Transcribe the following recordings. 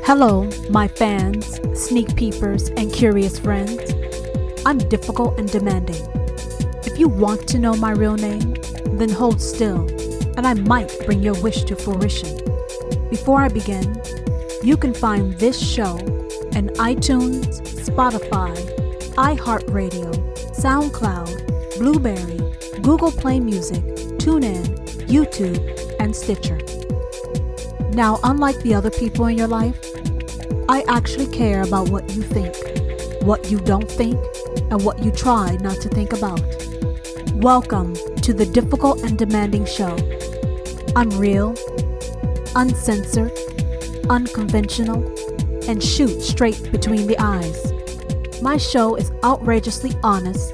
Hello, my fans, sneak peepers, and curious friends. I'm difficult and demanding. If you want to know my real name, then hold still, and I might bring your wish to fruition. Before I begin, you can find this show in iTunes, Spotify, iHeartRadio, SoundCloud, Blueberry, Google Play Music, TuneIn, YouTube, and Stitcher. Now, unlike the other people in your life, I actually care about what you think, what you don't think, and what you try not to think about. Welcome to the Difficult and Demanding Show. I'm real, uncensored, unconventional, and shoot straight between the eyes. My show is outrageously honest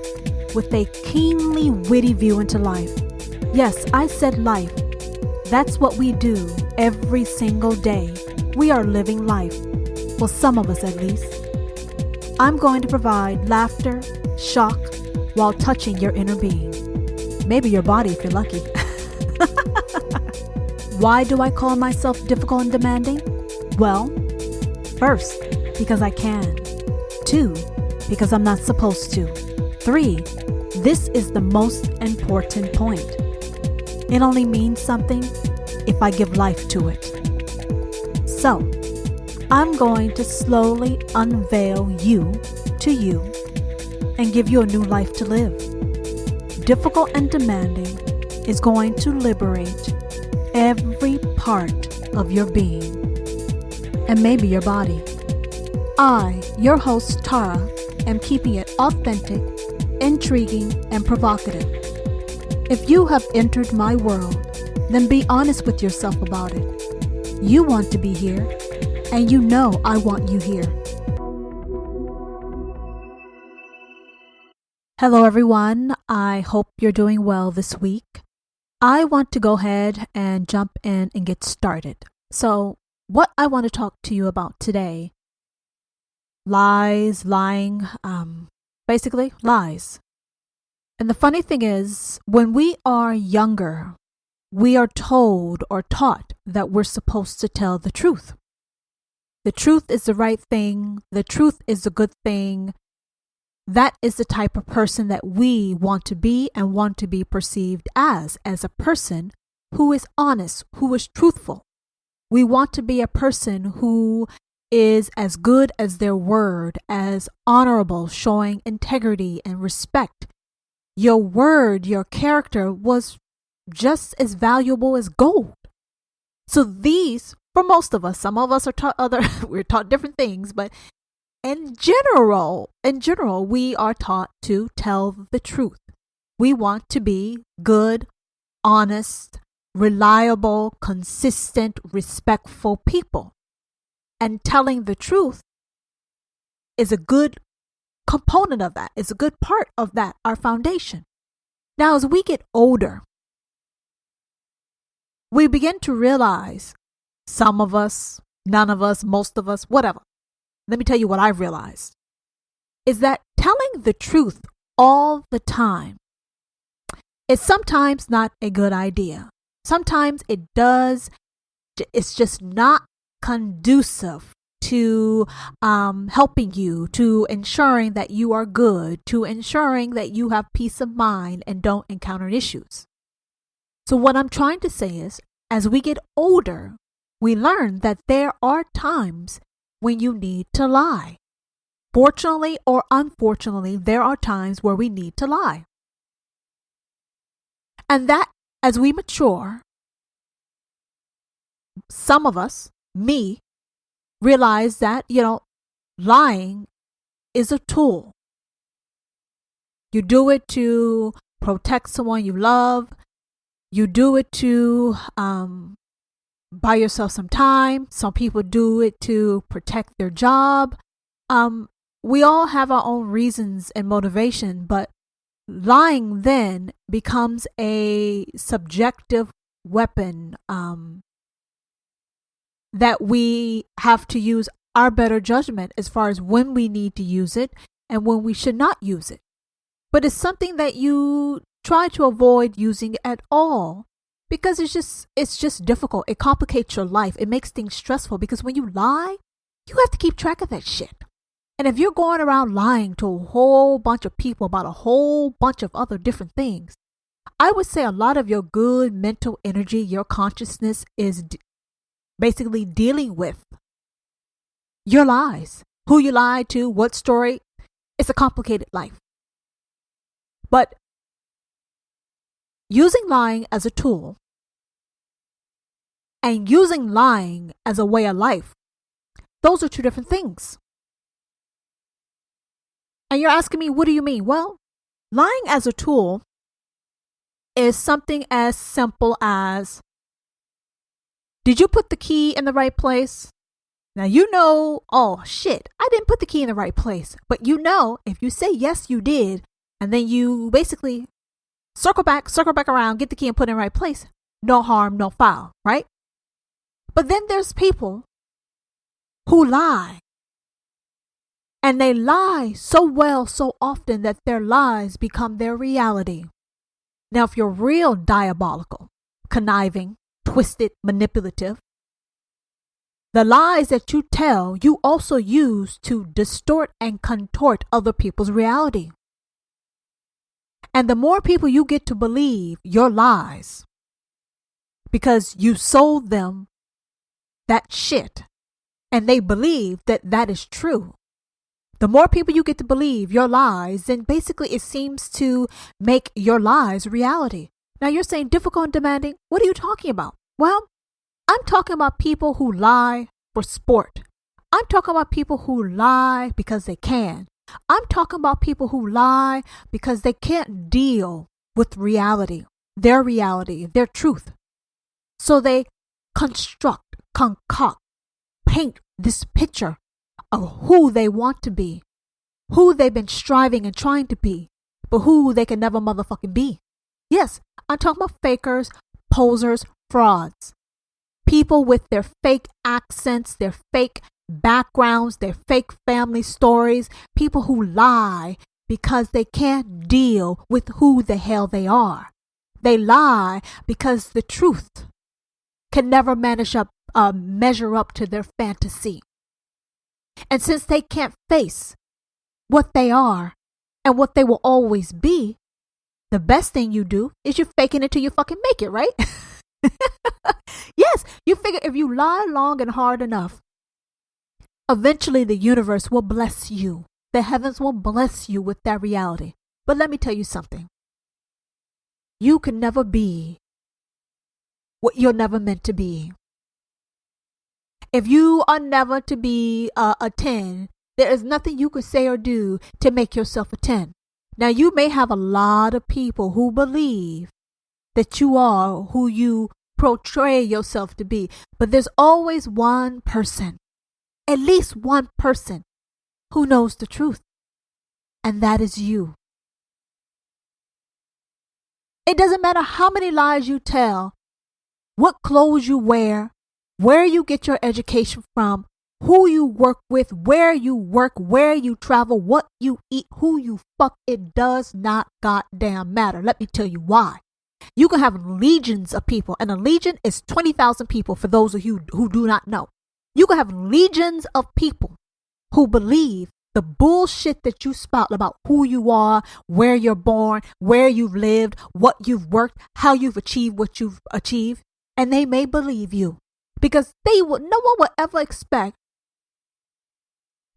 with a keenly witty view into life. Yes, I said life. That's what we do every single day. We are living life. Well, some of us at least. I'm going to provide laughter, shock, while touching your inner being. Maybe your body if you're lucky. Why do I call myself difficult and demanding? Well, first, because I can. 2, because I'm not supposed to. 3, this is the most important point. It only means something if I give life to it. So, I'm going to slowly unveil you to you and give you a new life to live. Difficult and demanding is going to liberate every part of your being and maybe your body. I, your host Tara, am keeping it authentic, intriguing, and provocative. If you have entered my world, then be honest with yourself about it. You want to be here, and you know I want you here. Hello everyone, I hope you're doing well this week. I want to go ahead and jump in and get started. So, what I want to talk to you about today, lying, basically lies. And the funny thing is, when we are younger, we are told or taught that we're supposed to tell the truth. The truth is the right thing. The truth is a good thing. That is the type of person that we want to be and want to be perceived as a person who is honest, who is truthful. We want to be a person who is as good as their word, as honorable, showing integrity and respect. Your word, your character was just as valuable as gold. So these, for most of us, some of us are taught we're taught different things, but in general, we are taught to tell the truth. We want to be good, honest, reliable, consistent, respectful people. And telling the truth is a good component of that, is a good part of that, our foundation. Now, as we get older, we begin to realize, some of us, none of us, most of us, whatever. Let me tell you what I realized, is that telling the truth all the time is sometimes not a good idea. Sometimes it's just not conducive to helping you, to ensuring that you are good, to ensuring that you have peace of mind and don't encounter issues. So what I'm trying to say is, as we get older, we learn that there are times when you need to lie. Fortunately or unfortunately, there are times where we need to lie. And that, as we mature, some of us, me, realize that, lying is a tool. You do it to protect someone you love. You do it to buy yourself some time. Some people do it to protect their job. We all have our own reasons and motivation, but lying then becomes a subjective weapon that we have to use our better judgment as far as when we need to use it and when we should not use it. But it's something that you try to avoid using at all because it's just difficult. It complicates your life. It makes things stressful because when you lie, You have to keep track of that shit. And if you're going around lying to a whole bunch of people about a whole bunch of other different things, I would say a lot of your good mental energy, your consciousness is basically dealing with your lies. Who you lied to, what story. It's a complicated life. But using lying as a tool and using lying as a way of life, those are two different things. And you're asking me, what do you mean? Well, lying as a tool is something as simple as, did you put the key in the right place? Now, you know, oh shit, I didn't put the key in the right place. But you know, if you say yes, you did, and then you basically circle back around, get the key and put it in the right place, no harm, no foul, right? But then there's people who lie. And they lie so well, so often that their lies become their reality. Now, if you're real diabolical, conniving, twisted, manipulative, the lies that you tell, you also use to distort and contort other people's reality. And the more people you get to believe your lies, because you sold them that shit, and they believe that that is true, the more people you get to believe your lies, then basically it seems to make your lies reality. Now you're saying difficult and demanding. What are you talking about? Well, I'm talking about people who lie for sport. I'm talking about people who lie because they can. I'm talking about people who lie because they can't deal with reality, their truth. So they construct, concoct, paint this picture of who they want to be, who they've been striving and trying to be, but who they can never motherfucking be. Yes, I'm talking about fakers, posers, frauds. People with their fake accents, their fake backgrounds, their fake family stories. People who lie because they can't deal with who the hell they are. They lie because the truth can never measure up to their fantasy. And since they can't face what they are and what they will always be, the best thing you do is you're faking it till you fucking make it, right? Yes, you figure if you lie long and hard enough, eventually the universe will bless you. The heavens will bless you with that reality. But let me tell you something. You can never be what you're never meant to be. If you are never to be a 10, there is nothing you could say or do to make yourself a 10. Now, you may have a lot of people who believe that you are who you portray yourself to be, but there's always one person, at least one person, who knows the truth, and that is you. It doesn't matter how many lies you tell, what clothes you wear, where you get your education from, who you work with, where you work, where you travel, what you eat, who you fuck. It does not goddamn matter. Let me tell you why. You can have legions of people, and a legion is 20,000 people for those of you who do not know. You can have legions of people who believe the bullshit that you spout about who you are, where you're born, where you've lived, what you've worked, how you've achieved what you've achieved, and they may believe you because no one would ever expect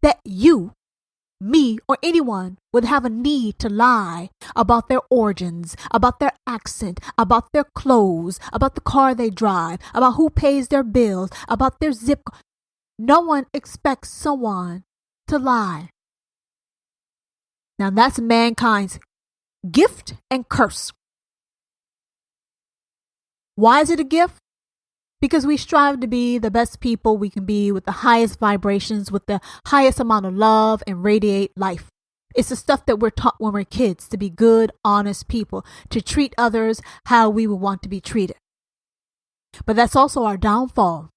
that you, me, or anyone would have a need to lie about their origins, about their accent, about their clothes, about the car they drive, about who pays their bills, about their zip. No one expects someone to lie. Now that's mankind's gift and curse. Why is it a gift? Because we strive to be the best people we can be, with the highest vibrations, with the highest amount of love, and radiate life. It's the stuff that we're taught when we're kids, to be good, honest people, to treat others how we would want to be treated. But that's also our downfall,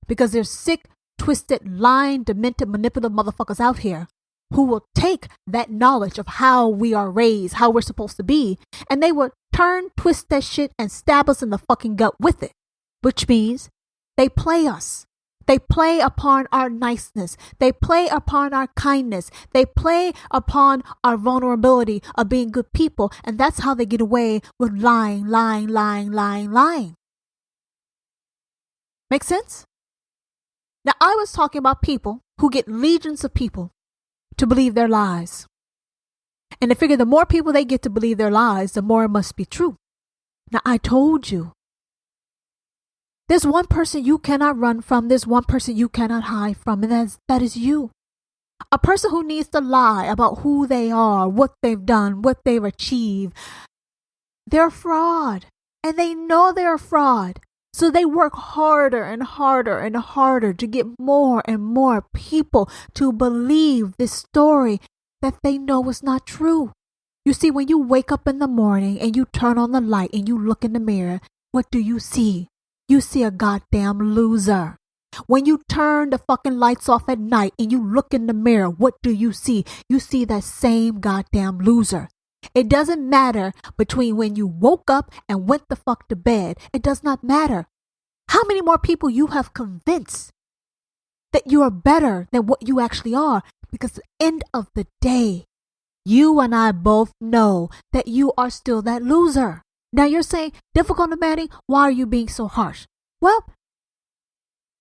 because there's sick, twisted, lying, demented, manipulative motherfuckers out here who will take that knowledge of how we are raised, how we're supposed to be, and they will turn, twist that shit, and stab us in the fucking gut with it. Which means they play us. They play upon our niceness. They play upon our kindness. They play upon our vulnerability of being good people. And that's how they get away with lying. Make sense? Now, I was talking about people who get legions of people to believe their lies. And they figure the more people they get to believe their lies, the more it must be true. Now, I told you, there's one person you cannot run from. There's one person you cannot hide from, and that is you. A person who needs to lie about who they are, what they've done, what they've achieved. They're a fraud, and they know they're a fraud. So they work harder and harder and harder to get more and more people to believe this story that they know is not true. You see, when you wake up in the morning and you turn on the light and you look in the mirror, what do you see? You see a goddamn loser. When you turn the fucking lights off at night and you look in the mirror, what do you see? You see that same goddamn loser. It doesn't matter between when you woke up and went the fuck to bed. It does not matter. How many more people you have convinced that you are better than what you actually are? Because at the end of the day, you and I both know that you are still that loser. Now you're saying, difficult and demanding, why are you being so harsh? Well,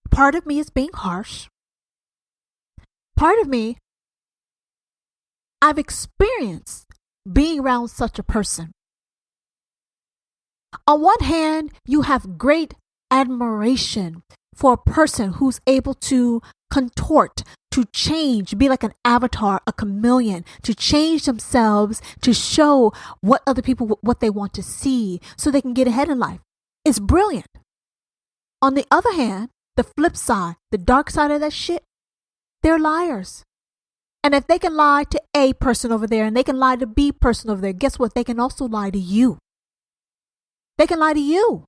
part of me is being harsh. Part of me, I've experienced being around such a person. On one hand, you have great admiration for a person who's able to contort, to change, be like an avatar, a chameleon, to change themselves, to show what other people, what they want to see so they can get ahead in life. It's brilliant. On the other hand, the flip side, the dark side of that shit, they're liars. And if they can lie to A person over there and they can lie to B person over there, guess what? They can also lie to you. They can lie to you.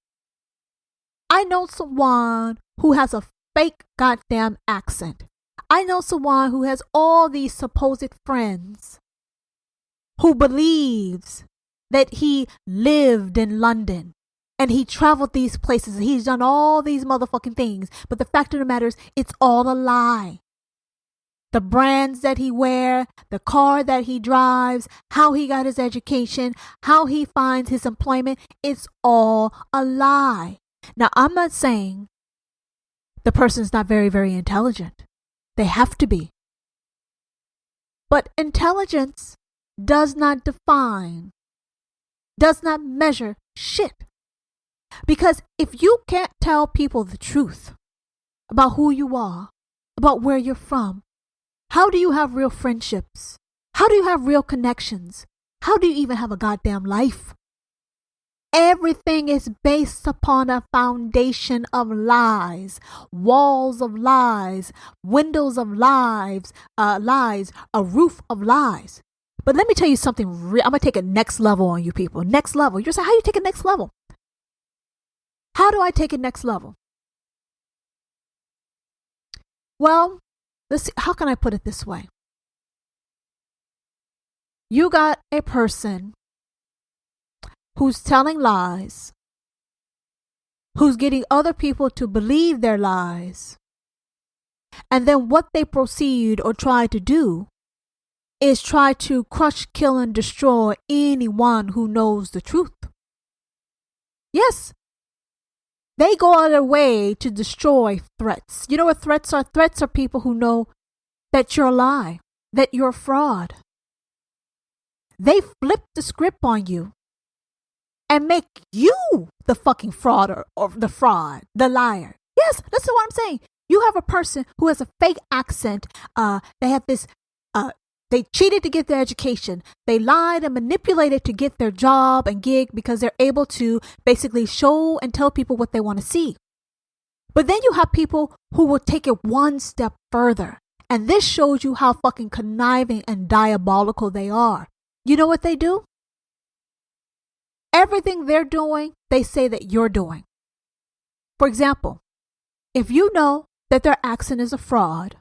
I know someone who has a fake goddamn accent. I know someone who has all these supposed friends who believes that he lived in London and he traveled these places and he's done all these motherfucking things. But the fact of the matter is, it's all a lie. The brands that he wears, the car that he drives, how he got his education, how he finds his employment, it's all a lie. Now, I'm not saying the person's not very, very intelligent. They have to be. But intelligence does not define, does not measure shit. Because if you can't tell people the truth about who you are, about where you're from, how do you have real friendships? How do you have real connections? How do you even have a goddamn life? Everything is based upon a foundation of lies, walls of lies, windows of lies, a roof of lies. But let me tell you something I'm going to take it next level on you people. Next level. You're saying, how do you take it next level? How do I take it next level? Well, let's see. How can I put it this way? You got a person who's telling lies, who's getting other people to believe their lies, and then what they proceed or try to do is try to crush, kill, and destroy anyone who knows the truth. Yes, they go out of their way to destroy threats. You know what threats are? Threats are people who know that you're a lie, that you're a fraud. They flip the script on you and make you the fucking fraud or the fraud, the liar. Yes, that's what I'm saying. You have a person who has a fake accent. They have this, they cheated to get their education. They lied and manipulated to get their job and gig because they're able to basically show and tell people what they want to see. But then you have people who will take it one step further. And this shows you how fucking conniving and diabolical they are. You know what they do? Everything they're doing, they say that you're doing. For example, if you know that their accent is a fraud,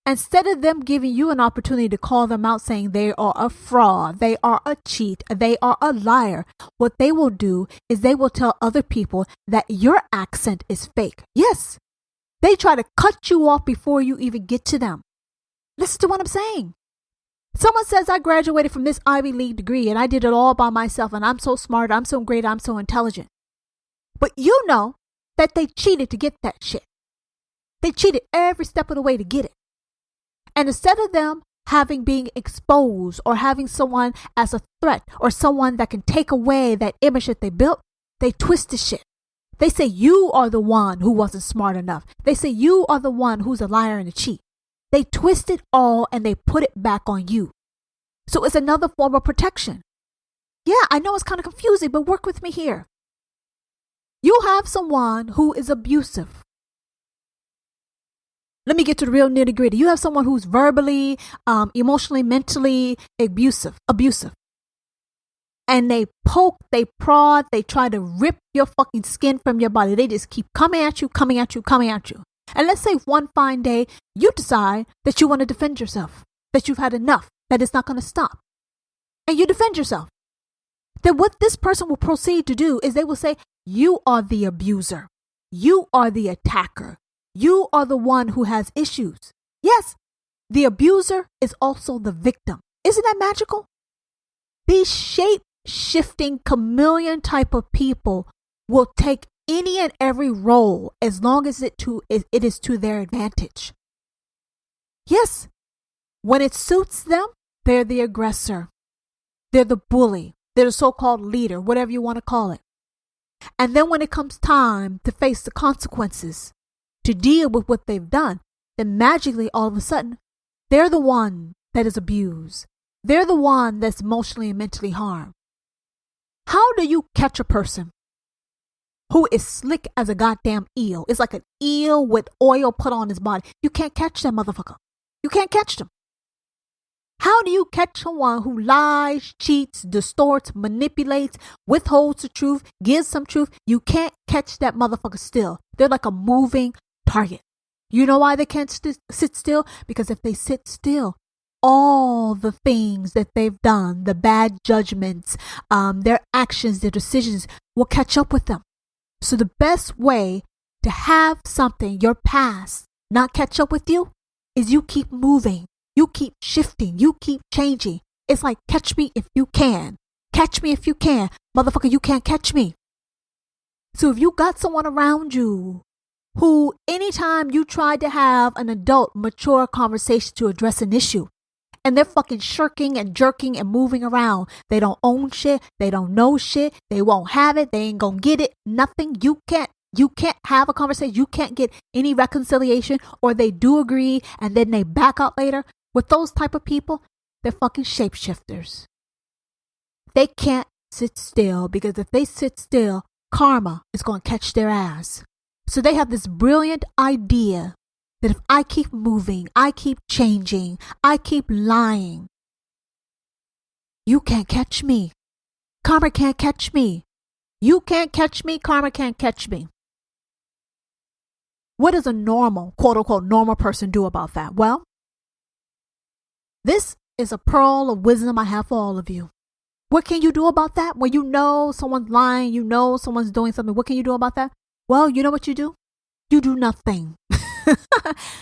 instead of them giving you an opportunity to call them out saying they are a fraud, they are a cheat, they are a liar, what they will do is they will tell other people that your accent is fake. Yes, They try to cut you off before you even get to them. Listen to what I'm saying. Someone says, I graduated from this Ivy League degree and I did it all by myself and I'm so smart, I'm so great, I'm so intelligent. But you know that they cheated to get that shit. They cheated every step of the way to get it. And instead of them being exposed or having someone as a threat or someone that can take away that image that they built, they twist the shit. They say you are the one who wasn't smart enough. They say you are the one who's a liar and a cheat. They twist it all and they put it back on you. So it's another form of protection. Yeah, I know it's kind of confusing, but work with me here. You have someone who is abusive. Let me get to the real nitty gritty. You have someone who's verbally, emotionally, mentally abusive. And they poke, they prod, they try to rip your fucking skin from your body. They just keep coming at you. And let's say one fine day, you decide that you want to defend yourself, that you've had enough, that it's not going to stop. And you defend yourself. Then what this person will proceed to do is they will say, you are the abuser. You are the attacker. You are the one who has issues. Yes, the abuser is also the victim. Isn't that magical? These shape-shifting chameleon type of people will take any and every role as long as it is to their advantage. Yes, when it suits them, they're the aggressor. They're the bully. They're the so-called leader, whatever you want to call it. And then when it comes time to face the consequences, to deal with what they've done, then magically all of a sudden, they're the one that is abused. They're the one that's emotionally and mentally harmed. How do you catch a person who is slick as a goddamn eel? It's like an eel with oil put on his body. You can't catch that motherfucker. You can't catch them. How do you catch someone who lies, cheats, distorts, manipulates, withholds the truth, gives some truth? You can't catch that motherfucker still. They're like a moving target. You know why they can't sit still? Because if they sit still, all the things that they've done, the bad judgments, their actions, their decisions will catch up with them. So the best way to have something, your past, not catch up with you is you keep moving. You keep shifting. You keep changing. It's like, catch me if you can. Catch me if you can. Motherfucker, you can't catch me. So if you got someone around you who anytime you try to have an adult, mature conversation to address an issue, and they're fucking shirking and jerking and moving around. They don't own shit. They don't know shit. They won't have it. They ain't gonna get it. Nothing. You can't have a conversation. You can't get any reconciliation, or they do agree and then they back out later. With those type of people, they're fucking shapeshifters. They can't sit still, because if they sit still, karma is going to catch their ass. So they have this brilliant idea that if I keep moving, I keep changing, I keep lying, you can't catch me. Karma can't catch me. You can't catch me. Karma can't catch me. What does a normal, quote unquote, normal person do about that? Well, this is a pearl of wisdom I have for all of you. What can you do about that? When you know someone's lying, you know someone's doing something, what can you do about that? Well, you know what you do? You do nothing.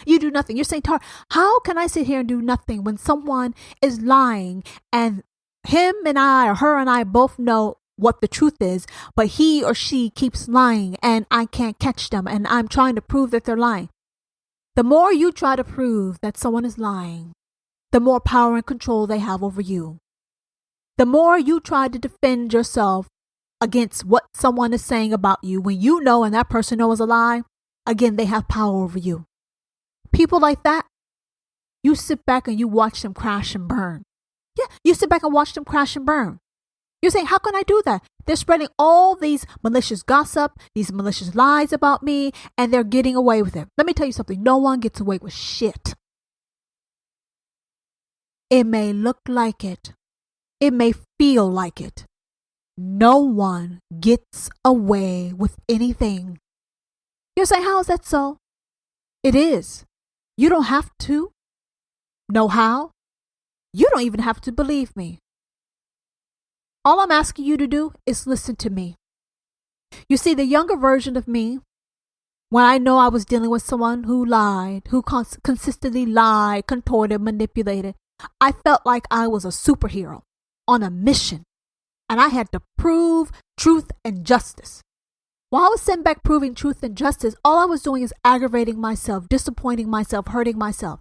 You do nothing. You're saying, Tar, how can I sit here and do nothing when someone is lying and him and I, or her and I, both know what the truth is, but he or she keeps lying and I can't catch them and I'm trying to prove that they're lying? The more you try to prove that someone is lying, the more power and control they have over you. The more you try to defend yourself against what someone is saying about you when you know and that person knows a lie, again, they have power over you. People like that, you sit back and you watch them crash and burn. Yeah, you sit back and watch them crash and burn. You're saying, how can I do that? They're spreading all these malicious gossip, these malicious lies about me, and they're getting away with it. Let me tell you something. No one gets away with shit. It may look like it. It may feel like it. No one gets away with anything. You're saying, how is that so? It is. You don't have to know how. You don't even have to believe me. All I'm asking you to do is listen to me. You see, the younger version of me When I know I was dealing with someone who lied, who consistently lied, contorted, manipulated, I felt like I was a superhero on a mission, and I had to prove truth and justice. While I was sitting back proving truth and justice, all I was doing is aggravating myself, disappointing myself, hurting myself.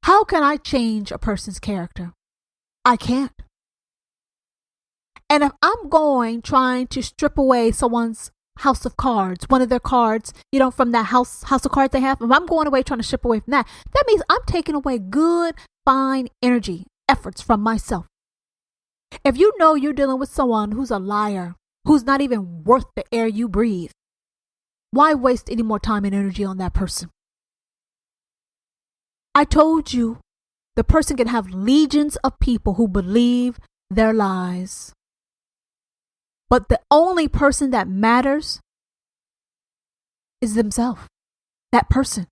How can I change a person's character? I can't. And if I'm trying to strip away someone's house of cards, one of their cards, from that house of cards they have, if I'm going away trying to strip away from that, that means I'm taking away good, fine energy, efforts from myself. If you know you're dealing with someone who's a liar, who's not even worth the air you breathe, why waste any more time and energy on that person? I told you, the person can have legions of people who believe their lies. But the only person that matters is themselves, that person.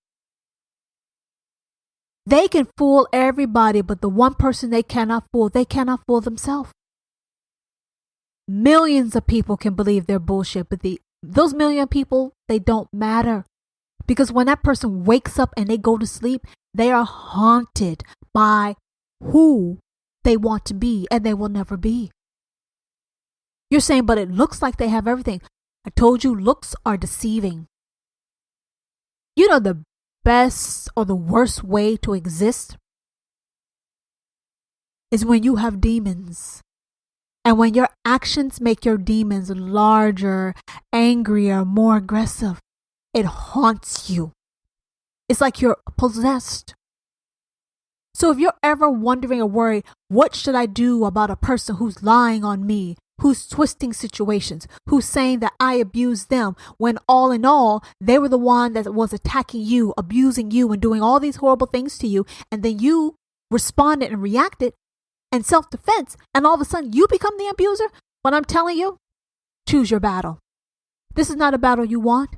They can fool everybody, but the one person they cannot fool themselves. Millions of people can believe their bullshit, but those million people, they don't matter. Because when that person wakes up and they go to sleep, they are haunted by who they want to be, and they will never be. You're saying, but it looks like they have everything. I told you, looks are deceiving. The best or the worst way to exist is when you have demons. And when your actions make your demons larger, angrier, more aggressive, it haunts you. It's like you're possessed. So if you're ever wondering or worried, what should I do about a person who's lying on me, who's twisting situations, who's saying that I abused them, when all in all, they were the one that was attacking you, abusing you, and doing all these horrible things to you, and then you responded and reacted in self-defense, and all of a sudden you become the abuser? What I'm telling you, choose your battle. This is not a battle you want.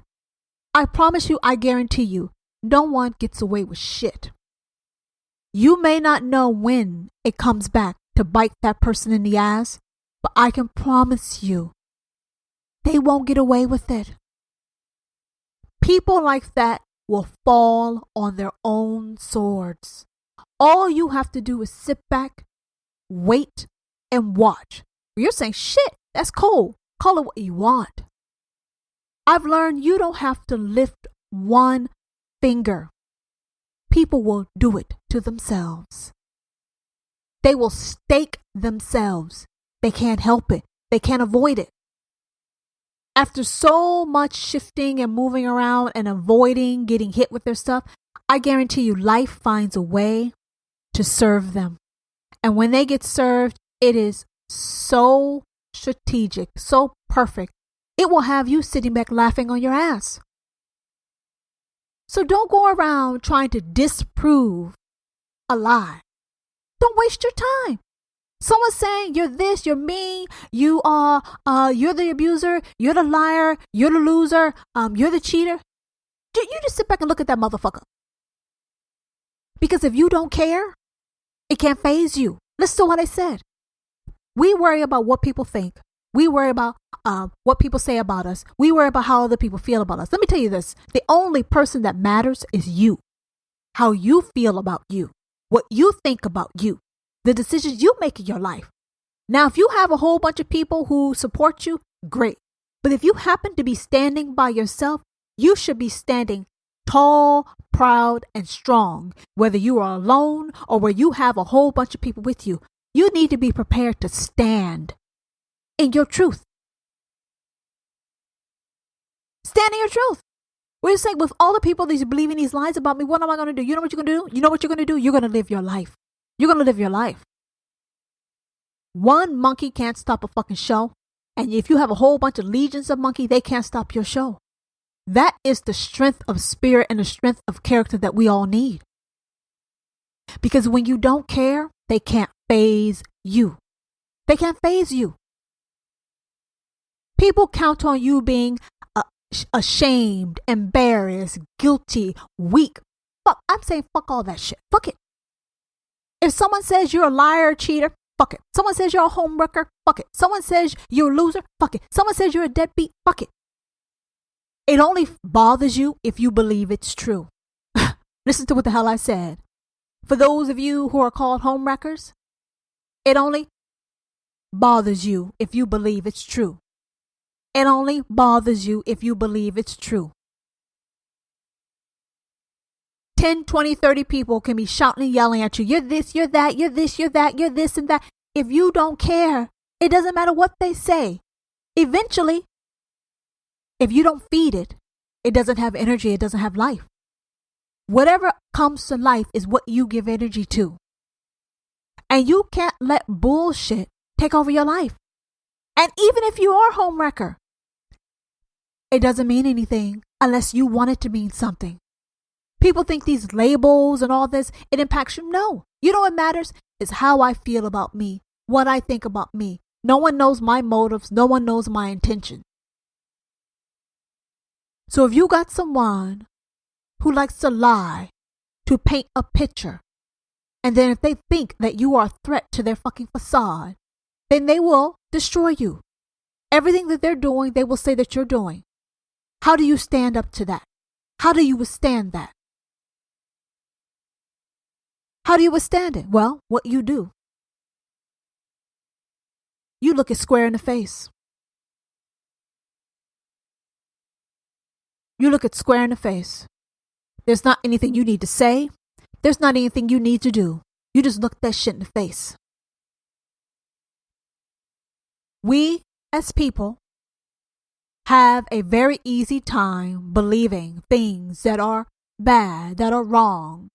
I promise you, I guarantee you, no one gets away with shit. You may not know when it comes back to bite that person in the ass, but I can promise you, they won't get away with it. People like that will fall on their own swords. All you have to do is sit back, wait, and watch. You're saying, shit, that's cold. Call it what you want. I've learned you don't have to lift one finger. People will do it to themselves. They will stake themselves. They can't help it. They can't avoid it. After so much shifting and moving around and avoiding getting hit with their stuff, I guarantee you life finds a way to serve them. And when they get served, it is so strategic, so perfect. It will have you sitting back laughing on your ass. So don't go around trying to disprove a lie. Don't waste your time. Someone's saying you're this, you're mean, you're the abuser, you're the liar, you're the loser, you're the cheater. You just sit back and look at that motherfucker. Because if you don't care, it can't faze you. Listen to what I said. We worry about what people think. We worry about what people say about us. We worry about how other people feel about us. Let me tell you this. The only person that matters is you. How you feel about you. What you think about you. The decisions you make in your life. Now, if you have a whole bunch of people who support you, great. But if you happen to be standing by yourself, you should be standing tall, proud, and strong. Whether you are alone or where you have a whole bunch of people with you, you need to be prepared to stand in your truth. Stand in your truth. We're saying with all the people that believe in these lies about me, what am I going to do? You know what you're going to do? You know what you're going to do? You're going to live your life. You're going to live your life. One monkey can't stop a fucking show. And if you have a whole bunch of legions of monkeys, they can't stop your show. That is the strength of spirit and the strength of character that we all need. Because when you don't care, they can't faze you. They can't faze you. People count on you being ashamed, embarrassed, guilty, weak. Fuck, I'm saying fuck all that shit. Fuck it. If someone says you're a liar or cheater, fuck it. Someone says you're a homewrecker, fuck it. Someone says you're a loser, fuck it. Someone says you're a deadbeat, fuck it. It only bothers you if you believe it's true. Listen to what the hell I said. For those of you who are called homewreckers, it only bothers you if you believe it's true. It only bothers you if you believe it's true. 10, 20, 30 people can be shouting and yelling at you. You're this, you're that, you're this, you're that, you're this and that. If you don't care, it doesn't matter what they say. Eventually, if you don't feed it, it doesn't have energy, it doesn't have life. Whatever comes to life is what you give energy to. And you can't let bullshit take over your life. And even if you are a homewrecker, it doesn't mean anything unless you want it to mean something. People think these labels and all this, it impacts you. No, you know what matters is how I feel about me, what I think about me. No one knows my motives. No one knows my intention. So if you got someone who likes to lie, to paint a picture, and then if they think that you are a threat to their fucking facade, then they will destroy you. Everything that they're doing, they will say that you're doing. How do you stand up to that? How do you withstand that? How do you withstand it? Well, what you do. You look it square in the face. You look it square in the face. There's not anything you need to say. There's not anything you need to do. You just look that shit in the face. We, as people, have a very easy time believing things that are bad, that are wrong.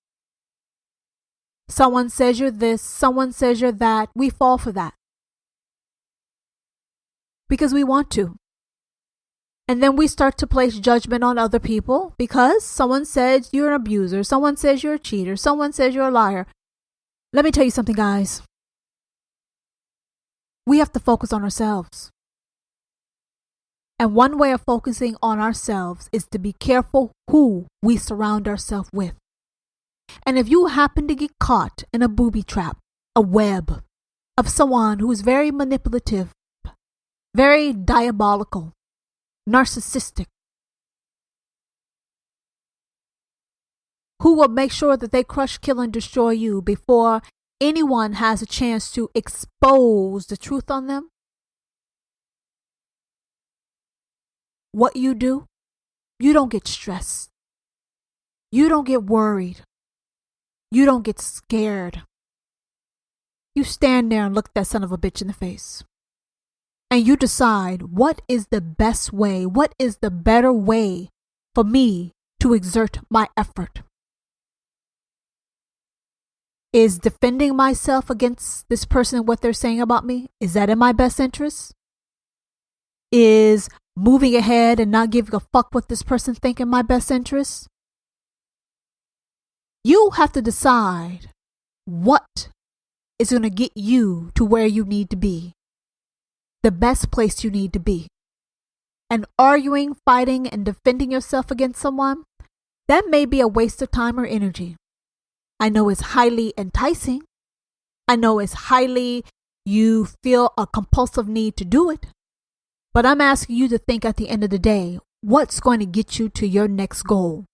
Someone says you're this, someone says you're that. We fall for that. Because we want to. And then we start to place judgment on other people because someone says you're an abuser, someone says you're a cheater, someone says you're a liar. Let me tell you something, guys. We have to focus on ourselves. And one way of focusing on ourselves is to be careful who we surround ourselves with. And if you happen to get caught in a booby trap, a web of someone who is very manipulative, very diabolical, narcissistic, who will make sure that they crush, kill, and destroy you before anyone has a chance to expose the truth on them, what you do, you don't get stressed. You don't get worried. You don't get scared. You stand there and look that son of a bitch in the face. And you decide what is the best way, what is the better way for me to exert my effort. Is defending myself against this person and what they're saying about me, is that in my best interest? Is moving ahead and not giving a fuck what this person thinks in my best interest? You have to decide what is going to get you to where you need to be. The best place you need to be. And arguing, fighting, and defending yourself against someone, that may be a waste of time or energy. I know it's highly enticing. I know it's highly, you feel a compulsive need to do it. But I'm asking you to think at the end of the day, what's going to get you to your next goal?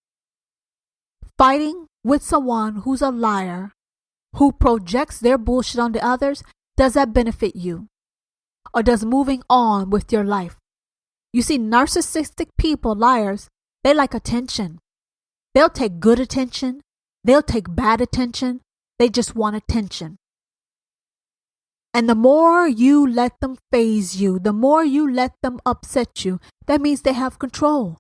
Fighting with someone who's a liar, who projects their bullshit onto others, does that benefit you? Or does moving on with your life? You see, narcissistic people, liars, they like attention. They'll take good attention. They'll take bad attention. They just want attention. And the more you let them faze you, the more you let them upset you, that means they have control.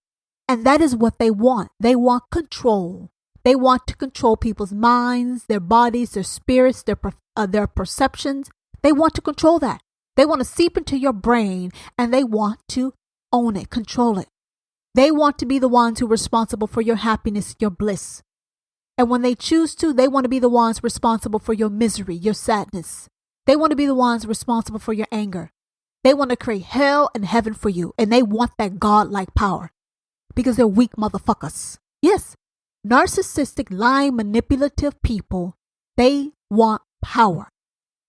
And that is what they want. They want control. They want to control people's minds, their bodies, their spirits, their perceptions. They want to control that. They want to seep into your brain and they want to own it, control it. They want to be the ones who are responsible for your happiness, your bliss. And when they choose to, they want to be the ones responsible for your misery, your sadness. They want to be the ones responsible for your anger. They want to create hell and heaven for you. And they want that God-like power because they're weak motherfuckers. Yes, narcissistic, lying, manipulative people, they want power.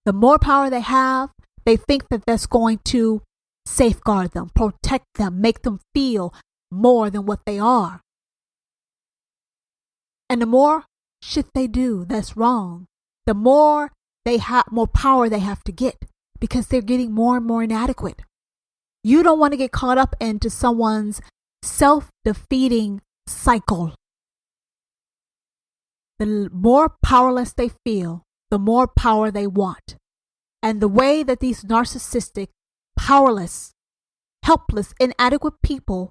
The more power they have, they think that that's going to safeguard them, protect them, make them feel more than what they are. And the more shit they do that's wrong, the more power they have to get, because they're getting more and more inadequate. You don't want to get caught up into someone's self-defeating cycle. The more powerless they feel, the more power they want. And the way that these narcissistic, powerless, helpless, inadequate people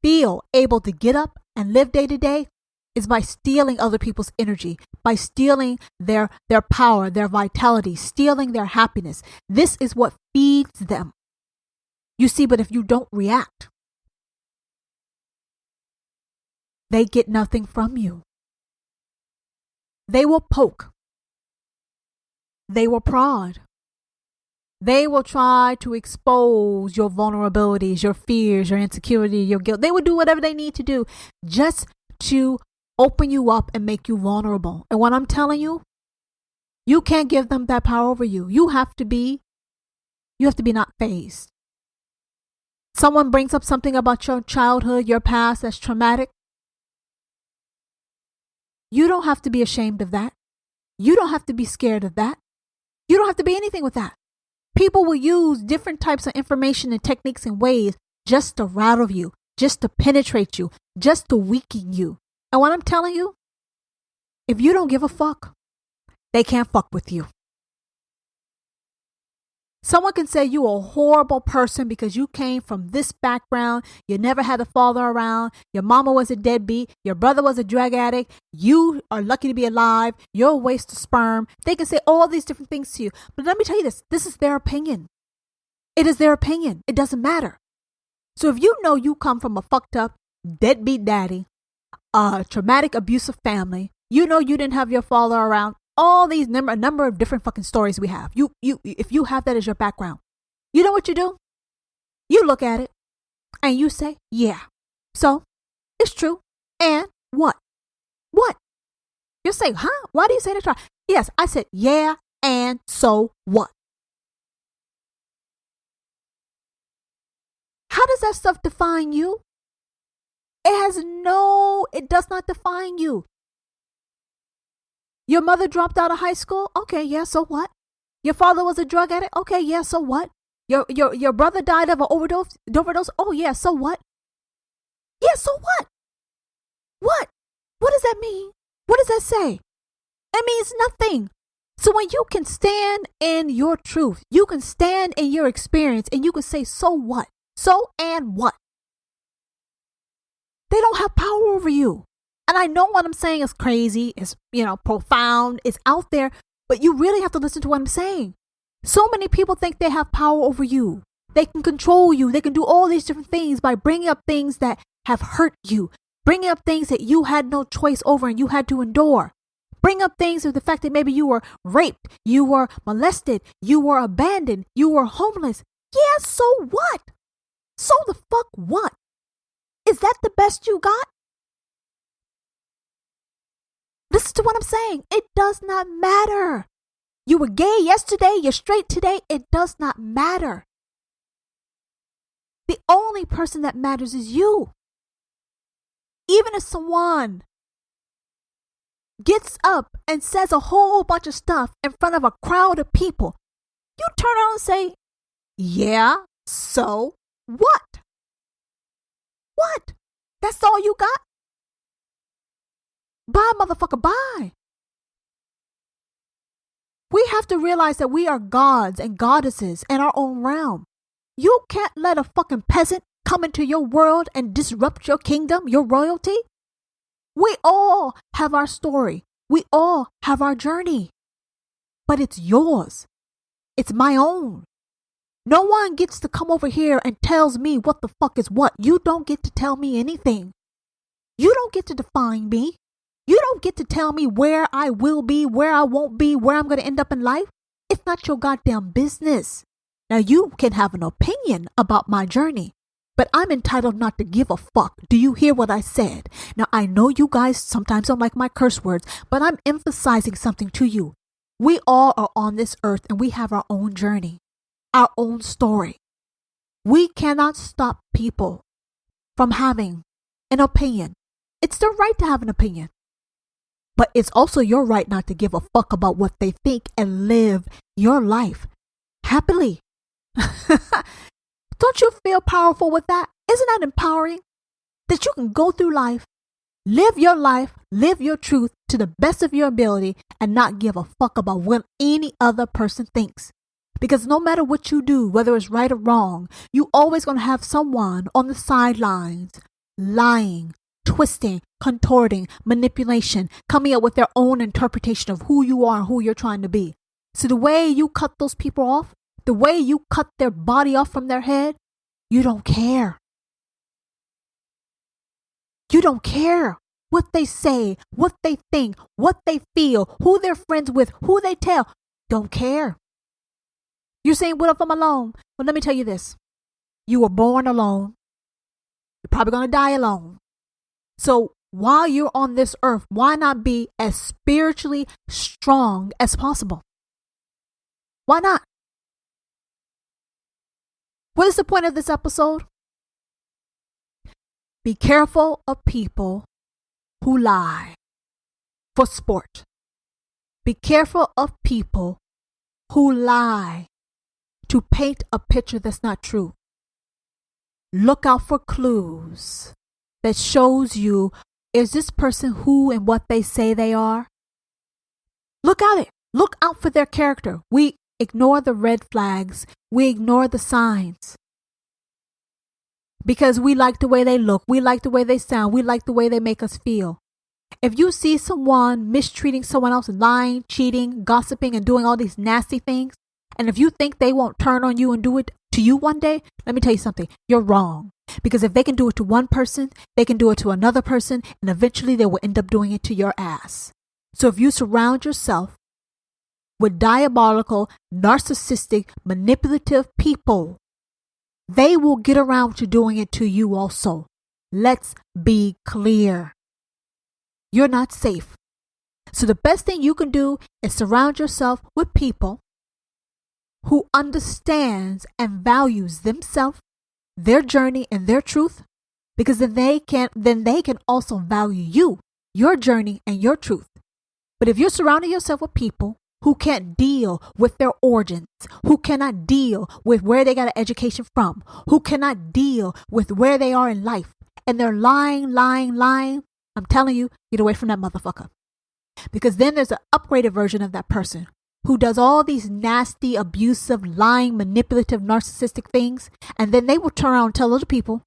feel able to get up and live day to day is by stealing other people's energy, by stealing their power, their vitality, stealing their happiness. This is what feeds them. You see, but if you don't react, they get nothing from you. They will poke. They will prod. They will try to expose your vulnerabilities, your fears, your insecurity, your guilt. They will do whatever they need to do just to open you up and make you vulnerable. And what I'm telling you, you can't give them that power over you. You have to be not fazed. Someone brings up something about your childhood, your past that's traumatic. You don't have to be ashamed of that. You don't have to be scared of that. You don't have to be anything with that. People will use different types of information and techniques and ways just to rattle you, just to penetrate you, just to weaken you. And what I'm telling you, if you don't give a fuck, they can't fuck with you. Someone can say you a horrible person because you came from this background. You never had a father around. Your mama was a deadbeat. Your brother was a drug addict. You are lucky to be alive. You're a waste of sperm. They can say all these different things to you. But let me tell you this. This is their opinion. It is their opinion. It doesn't matter. So if you know you come from a fucked up, deadbeat daddy, a traumatic, abusive family, you know you didn't have your father around, all these a number of different fucking stories we have. If you have that as your background, you know what you do? You look at it and you say, yeah, so it's true. And what? What? You say, huh? Why do you say that? Yes, I said, yeah, and so what? How does that stuff define you? It does not define you. Your mother dropped out of high school? Okay, yeah, so what? Your father was a drug addict? Okay, yeah, so what? Your brother died of an overdose? Oh, yeah, so what? Yeah, so what? What? What does that mean? What does that say? It means nothing. So when you can stand in your truth, you can stand in your experience, and you can say, so what? So and what? They don't have power over you. And I know what I'm saying is crazy, is, profound, it's out there, but you really have to listen to what I'm saying. So many people think they have power over you. They can control you. They can do all these different things by bringing up things that have hurt you, bringing up things that you had no choice over and you had to endure. Bring up things of the fact that maybe you were raped, you were molested, you were abandoned, you were homeless. Yeah, so what? So the fuck what? Is that the best you got? Listen to what I'm saying. It does not matter. You were gay yesterday, you're straight today. It does not matter. The only person that matters is you. Even if someone gets up and says a whole bunch of stuff in front of a crowd of people, you turn around and say, yeah, so what? What? That's all you got? Bye, motherfucker, bye. We have to realize that we are gods and goddesses in our own realm. You can't let a fucking peasant come into your world and disrupt your kingdom, your royalty. We all have our story. We all have our journey. But it's yours. It's my own. No one gets to come over here and tells me what the fuck is what. You don't get to tell me anything. You don't get to define me. You don't get to tell me where I will be, where I won't be, where I'm going to end up in life. It's not your goddamn business. Now, you can have an opinion about my journey, but I'm entitled not to give a fuck. Do you hear what I said? Now, I know you guys sometimes don't like my curse words, but I'm emphasizing something to you. We all are on this earth and we have our own journey, our own story. We cannot stop people from having an opinion. It's their right to have an opinion. But it's also your right not to give a fuck about what they think and live your life happily. Don't you feel powerful with that? Isn't that empowering? That you can go through life, live your truth to the best of your ability and not give a fuck about what any other person thinks. Because no matter what you do, whether it's right or wrong, you always going to have someone on the sidelines lying, twisting, contorting, manipulation, coming up with their own interpretation of who you are and who you're trying to be. So the way you cut those people off, the way you cut their body off from their head, you don't care. You don't care what they say, what they think, what they feel, who they're friends with, who they tell. Don't care. You're saying, what if I'm alone? Well, let me tell you this. You were born alone. You're probably going to die alone. So while you're on this earth, why not be as spiritually strong as possible? Why not? What is the point of this episode? Be careful of people who lie for sport. Be careful of people who lie to paint a picture that's not true. Look out for clues that shows you, is this person who and what they say they are? Look at it. Look out for their character. We ignore the red flags. We ignore the signs. Because we like the way they look. We like the way they sound. We like the way they make us feel. If you see someone mistreating someone else, lying, cheating, gossiping, and doing all these nasty things, and if you think they won't turn on you and do it to you one day, let me tell you something. You're wrong. Because if they can do it to one person, they can do it to another person, and eventually they will end up doing it to your ass. So if you surround yourself with diabolical, narcissistic, manipulative people, they will get around to doing it to you also. Let's be clear. You're not safe. So the best thing you can do is surround yourself with people who understands and values themselves, their journey and their truth, because then they can also value you, your journey and your truth. But if you're surrounding yourself with people who can't deal with their origins, who cannot deal with where they got an education from, who cannot deal with where they are in life, and they're lying, I'm telling you, get away from that motherfucker. Because then there's an upgraded version of that person who does all these nasty, abusive, lying, manipulative, narcissistic things, and then they will turn around and tell other people,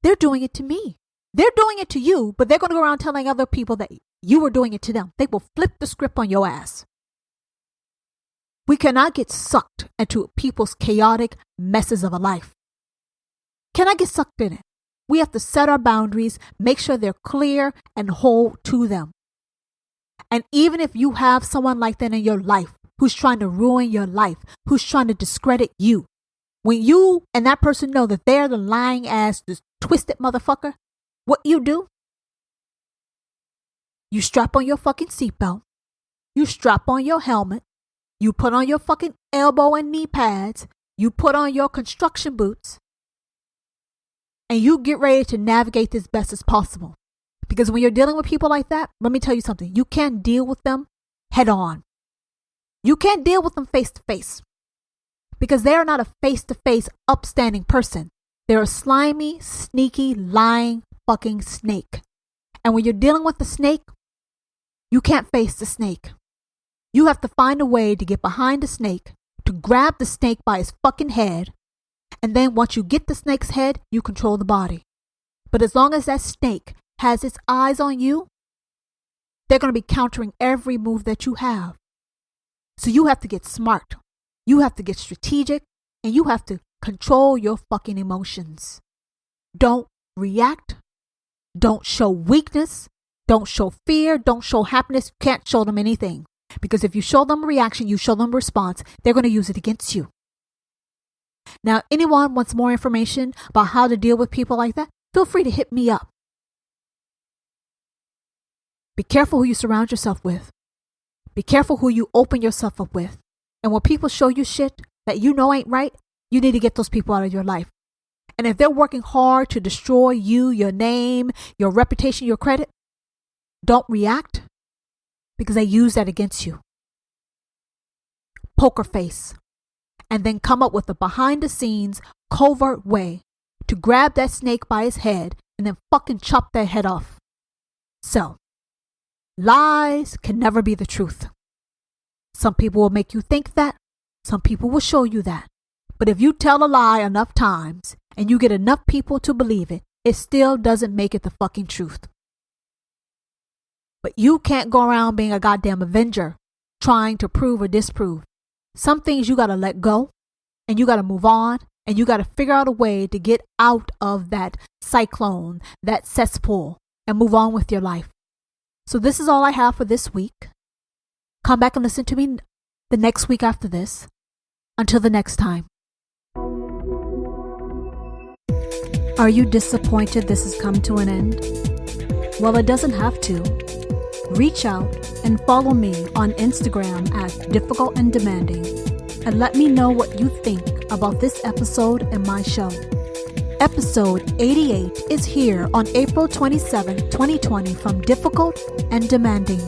they're doing it to me. They're doing it to you, but they're going to go around telling other people that you were doing it to them. They will flip the script on your ass. We cannot get sucked into people's chaotic messes of a life. Cannot get sucked in it. We have to set our boundaries, make sure they're clear, and hold to them. And even if you have someone like that in your life who's trying to ruin your life, who's trying to discredit you, when you and that person know that they're the lying ass, this twisted motherfucker, what you do? You strap on your fucking seatbelt. You strap on your helmet. You put on your fucking elbow and knee pads. You put on your construction boots. And you get ready to navigate this best as possible. Because when you're dealing with people like that, let me tell you something. You can't deal with them head on. You can't deal with them face to face. Because they are not a face to face upstanding person. They're a slimy, sneaky, lying fucking snake. And when you're dealing with the snake, you can't face the snake. You have to find a way to get behind the snake, to grab the snake by his fucking head. And then once you get the snake's head, you control the body. But as long as that snake has its eyes on you, they're going to be countering every move that you have. So you have to get smart. You have to get strategic. And you have to control your fucking emotions. Don't react. Don't show weakness. Don't show fear. Don't show happiness. You can't show them anything. Because if you show them a reaction, you show them a response, they're going to use it against you. Now, anyone wants more information about how to deal with people like that, feel free to hit me up. Be careful who you surround yourself with. Be careful who you open yourself up with. And when people show you shit that you know ain't right, you need to get those people out of your life. And if they're working hard to destroy you, your name, your reputation, your credit, don't react because they use that against you. Poker face. And then come up with a behind the scenes, covert way to grab that snake by his head and then fucking chop that head off. So, lies can never be the truth. Some people will make you think that. Some people will show you that. But if you tell a lie enough times and you get enough people to believe it, it still doesn't make it the fucking truth. But you can't go around being a goddamn avenger, trying to prove or disprove. Some things you gotta let go, and you gotta move on, and you gotta figure out a way to get out of that cyclone, that cesspool, and move on with your life. So this is all I have for this week. Come back and listen to me the next week after this. Until the next time. Are you disappointed this has come to an end? Well, it doesn't have to. Reach out and follow me on Instagram at Difficult and Demanding and let me know what you think about this episode and my show. Episode 88 is here on April 27, 2020 from Difficult and Demanding.